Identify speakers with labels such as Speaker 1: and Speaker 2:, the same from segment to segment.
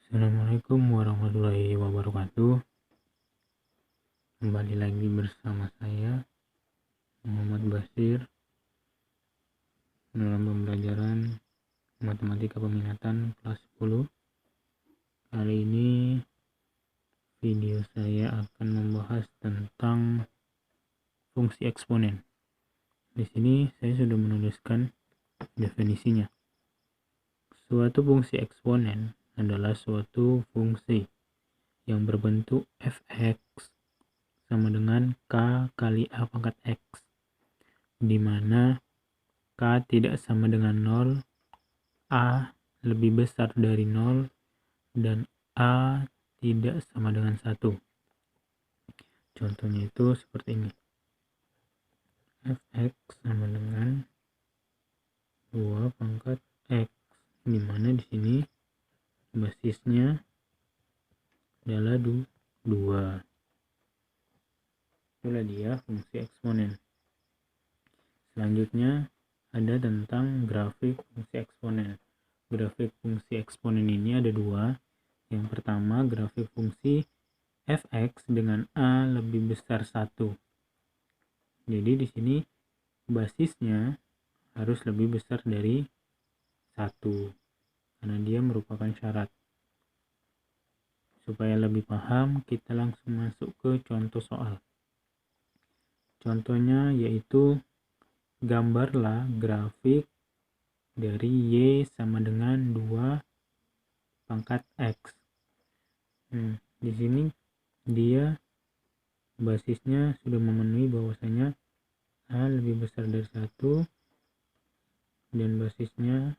Speaker 1: Assalamualaikum warahmatullahi wabarakatuh. Kembali lagi bersama saya Muhammad Basir dalam pembelajaran Matematika Peminatan kelas 10. Kali ini video saya akan membahas tentang fungsi eksponen. Di sini saya sudah menuliskan definisinya. Suatu fungsi eksponen adalah suatu fungsi yang berbentuk f(x) sama dengan k kali a pangkat x, di mana k tidak sama dengan 0, a lebih besar dari 0, dan a tidak sama dengan 1. Contohnya itu seperti ini. Fx sama dengan 2 pangkat x, di mana di sini basisnya adalah 2. Itulah dia fungsi eksponen. Selanjutnya ada tentang grafik fungsi eksponen. Grafik fungsi eksponen ini ada 2. Yang pertama, grafik fungsi fx dengan a lebih besar 1. Jadi di sini basisnya harus lebih besar dari 1 karena dia merupakan syarat. Supaya lebih paham, kita langsung masuk ke contoh soal. Contohnya yaitu gambarlah grafik dari y sama dengan 2 pangkat x. Di sini dia basisnya sudah memenuhi bahwasanya a lebih besar dari 1 dan basisnya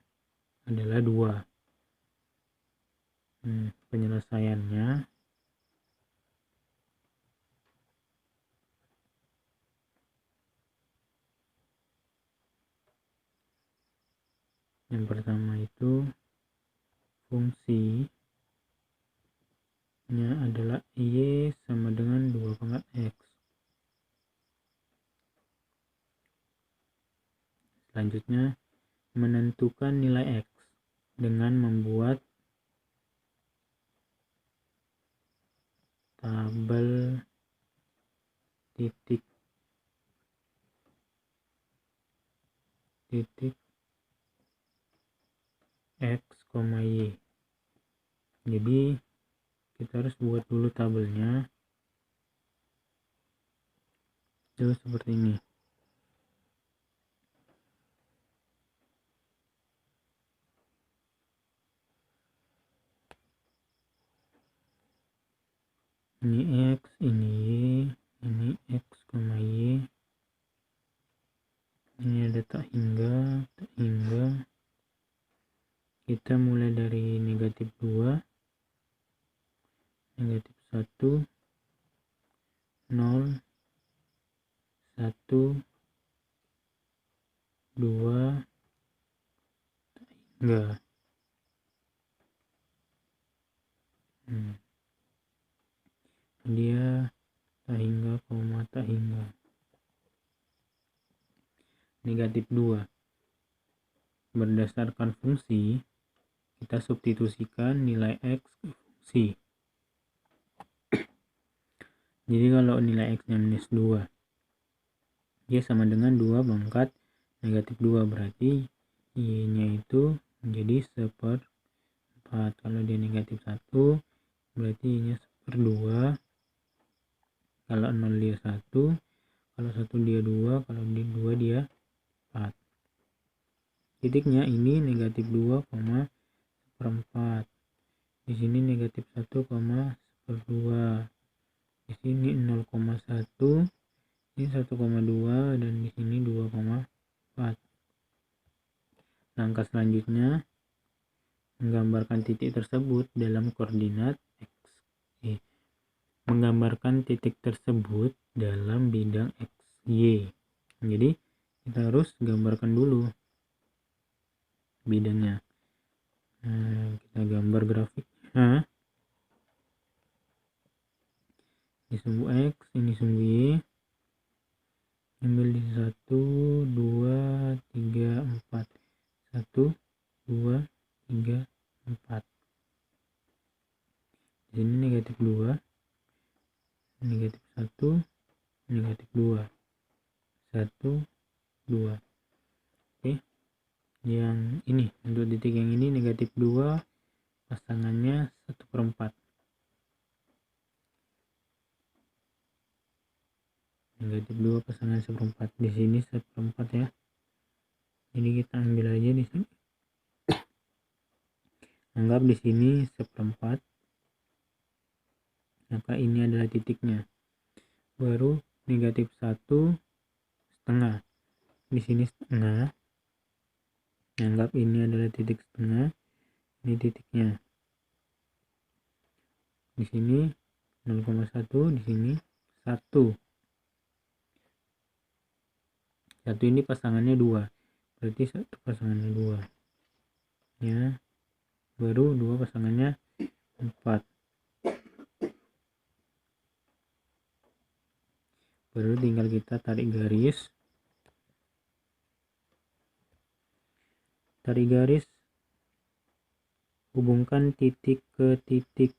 Speaker 1: adalah 2. Penyelesaiannya yang pertama itu fungsinya adalah y sama dengan 2 pangkat x. Selanjutnya menentukan nilai x dengan membuat tabel titik x, y. Jadi kita harus buat dulu tabelnya. Itu seperti ini. Ini x, ini y, ini x, y. Ini ada tak hingga. Kita mulai dari negatif 2, negatif 1, 0, 1, 2, hingga. Dia tak hingga, tak hingga. Negatif 2. Berdasarkan fungsi, kita substitusikan nilai x ke fungsi. Jadi kalau nilai x nya minus 2, dia sama dengan 2 pangkat negatif 2, berarti y nya itu menjadi 1/4. Kalau dia negatif 1, berarti y nya 1/2. Kalau 0 dia 1, kalau 1 dia 2, kalau dia 2 dia 4. Titiknya ini negatif 2, 1/4. Di sini negatif 1, 1/2. Di sini 0,1, ini 1,2, dan di sini 2,4. Langkah selanjutnya menggambarkan titik tersebut dalam koordinat x. Menggambarkan titik tersebut dalam bidang x, y. Jadi kita harus gambarkan dulu bidangnya. Kita gambar grafiknya. Ini sumbu x, ini sumbu y. Ambil di 1, 2, 3, 4. 1, 2, 3, 4. Di sini negatif 2, negatif 1, negatif 2, 1, 2. Oke, yang ini, untuk titik yang ini negatif 2 pasangannya 1/4. Negatif 2 pasangan 1/4. Di sini 1/4 ya. Jadi kita ambil aja di sini. Anggap di sini 1/4. Maka ini adalah titiknya. Baru negatif 1 setengah. Di sini setengah. Anggap ini adalah titik setengah. Ini titiknya. Di sini 0,1, di sini 1. 1 ini pasangannya 2. Berarti 1 pasangannya 2. Ya. Baru 2 pasangannya 4. Baru tinggal kita tarik garis. Tarik garis, hubungkan titik ke titik.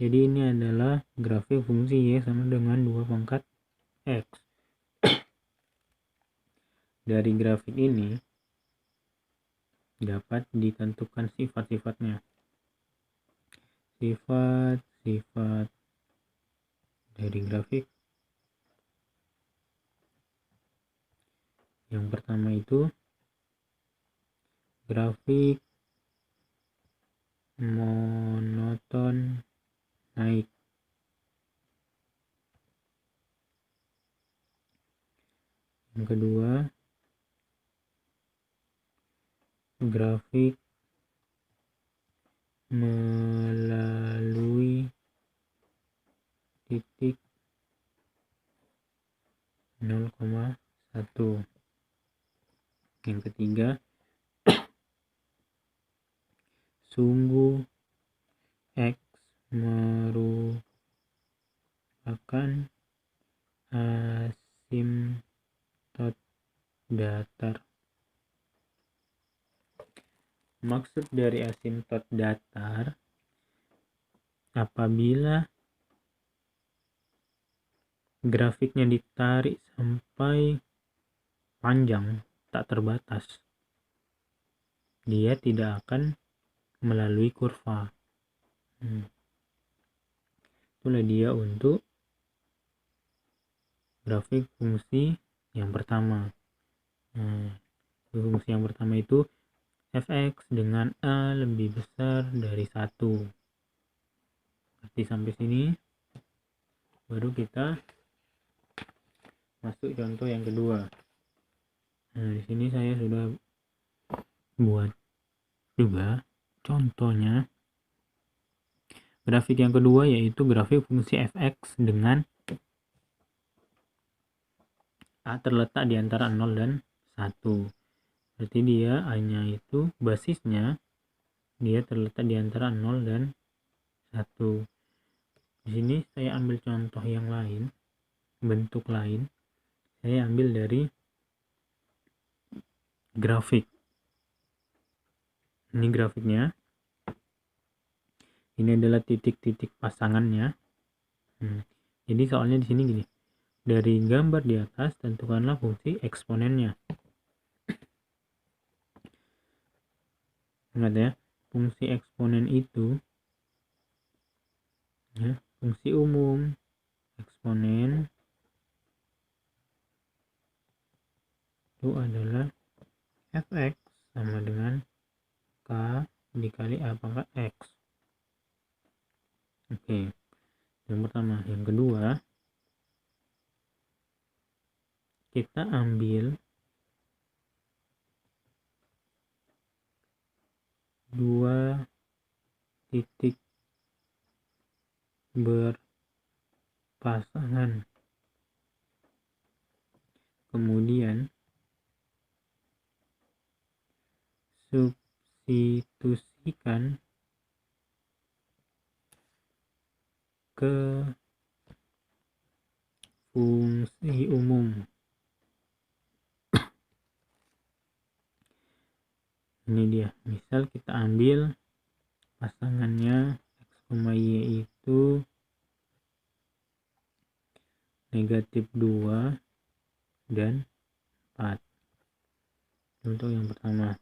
Speaker 1: Jadi ini adalah grafik fungsi Y sama dengan 2 pangkat X. Dari grafik ini dapat ditentukan sifat-sifatnya. Sifat-sifat dari grafik. Yang pertama itu grafik monoton naik. Yang kedua, grafik melalui titik 0,1. Yang ketiga, sumbu X merupakan asimtot datar. Maksud dari asimtot datar, apabila grafiknya ditarik sampai panjang, tak terbatas, dia tidak akan melalui kurva. Itulah dia untuk grafik fungsi yang pertama. Fungsi yang pertama itu fx dengan a lebih besar dari 1. Berarti sampai sini. Baru kita masuk contoh yang kedua. Di sini saya sudah buat juga contohnya. Grafik yang kedua yaitu grafik fungsi fx dengan a terletak di antara 0 dan 1. Berarti dia hanya itu basisnya dia terletak di antara 0 dan 1. Di sini saya ambil contoh yang lain, bentuk lain. Saya ambil dari grafik. Ini grafiknya. Ini adalah titik-titik pasangannya. Jadi soalnya di sini gini. Dari gambar di atas tentukanlah fungsi eksponennya. Ingat ya, fungsi eksponen itu ya, fungsi umum eksponen itu adalah fx sama dengan k dikali a pangkat x. Oke, yang pertama. Yang kedua, kita ambil dua titik berpasangan, kemudian substitusikan ke fungsi umum. Ini dia, misal kita ambil pasangannya Y itu negatif 2 dan 4. Untuk yang pertama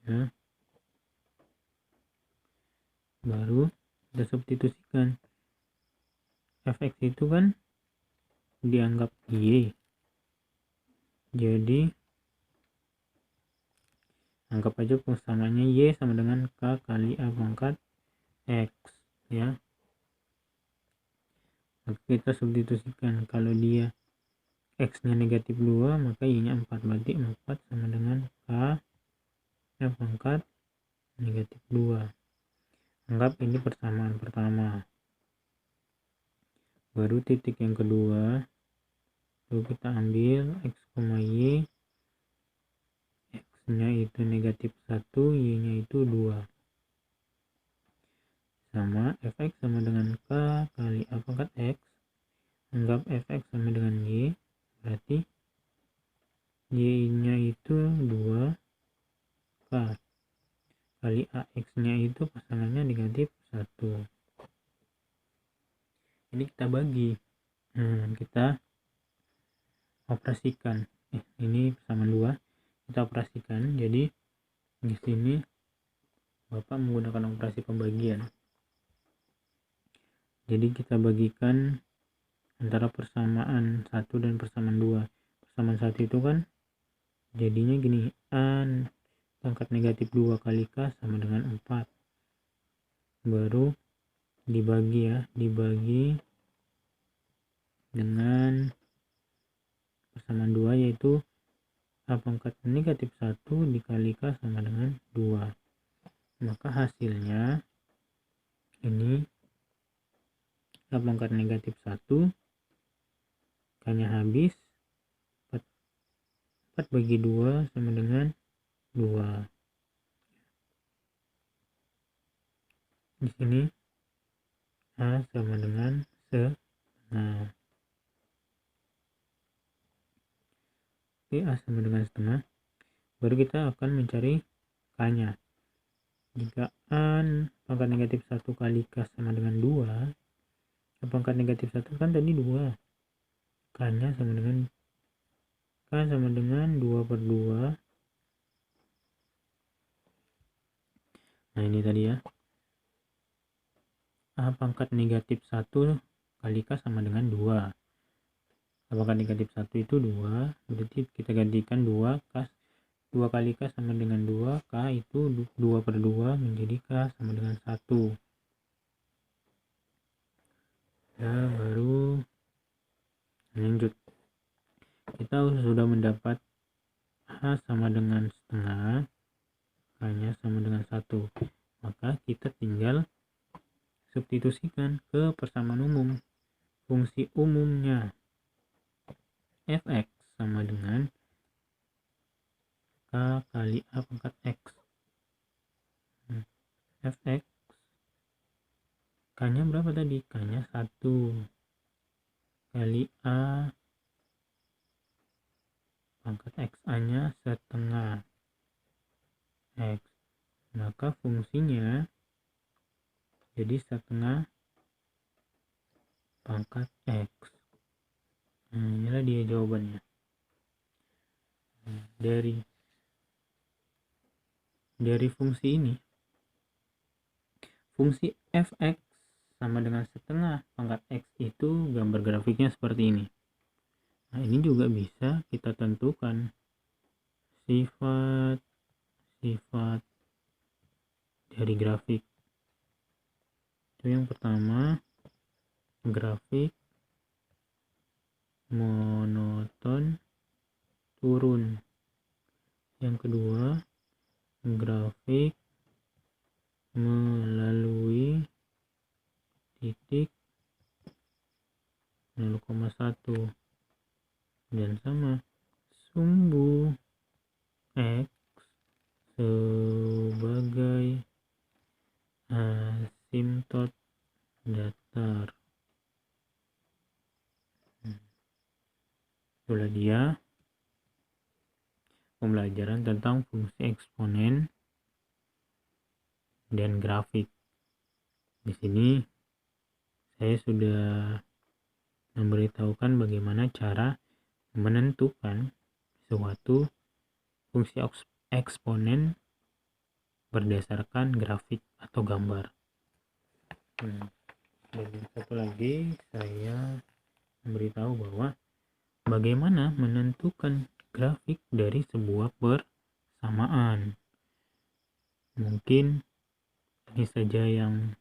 Speaker 1: ya, baru kita substitusikan. Fx itu kan dianggap Y, jadi anggap aja persamaannya Y sama dengan K kali A pangkat X ya. Maka kita substitusikan, kalau dia X nya negatif 2 maka Y nya 4, berarti 4 sama dengan K A pangkat negatif 2. Anggap ini persamaan pertama. Baru titik yang kedua, lalu kita ambil X, Y, X nya itu negatif 1, Y nya itu 2, sama Fx sama dengan K kali A pangkat X. Anggap Fx sama dengan Y, berarti Y nya itu 2, K kali AX nya itu pasangannya negatif 1. Ini kita bagi, kita operasikan, ini persamaan 2 kita operasikan. Jadi di sini Bapak menggunakan operasi pembagian. Jadi kita bagikan antara persamaan 1 dan persamaan 2. Persamaan 1 itu kan jadinya gini, A pangkat negatif 2 kali K sama dengan 4. Baru dibagi ya, dibagi dengan persamaan 2, yaitu A pangkat negatif 1 dikali K sama dengan 2. Maka hasilnya ini A pangkat negatif 1, K nya habis, 4 bagi 2 sama dengan 2. Di sini A sama dengan setengah. Oke, A sama dengan setengah. Baru kita akan mencari K nya. Jika A pangkat negatif 1 kali K sama dengan 2, A pangkat negatif 1 kan tadi 2, K nya sama dengan K sama dengan 2 per 2. Nah ini tadi ya, A pangkat negatif 1 kali K sama dengan 2. A pangkat negatif 1 itu 2, berarti kita gantikan 2, K 2 kali K sama dengan 2, K itu 2 per 2 menjadi K sama dengan 1 ya. Baru lanjut, kita sudah mendapat A sama dengan setengah, K nya sama dengan 1, maka kita tinggal substitusikan ke persamaan umum. Fungsi umumnya Fx sama dengan K kali A pangkat X. Fx K nya berapa tadi? K nya 1 kali A pangkat X, A nya setengah X, maka fungsinya jadi setengah pangkat X. Inilah dia jawabannya. Dari fungsi ini, fungsi Fx sama dengan setengah pangkat X itu gambar grafiknya seperti ini. Nah ini juga bisa kita tentukan sifat dari grafik. Itu yang pertama, grafik monoton turun. Yang kedua, grafik melalui titik 0,1 dan sama sumbu X sebagai asimtot datar. Itulah dia pembelajaran tentang fungsi eksponen dan grafik. Di sini saya sudah memberitahukan bagaimana cara menentukan suatu fungsi eksponen berdasarkan grafik atau gambar. Dan satu lagi saya memberitahu bahwa bagaimana menentukan grafik dari sebuah persamaan. Mungkin ini saja yang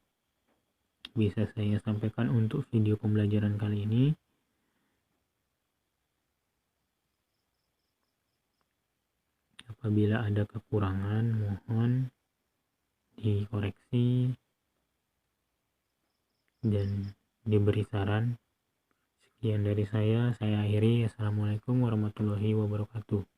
Speaker 1: bisa saya sampaikan untuk video pembelajaran kali ini. Apabila ada kekurangan, mohon dikoreksi dan diberi saran. Sekian dari saya akhiri. Assalamualaikum warahmatullahi wabarakatuh.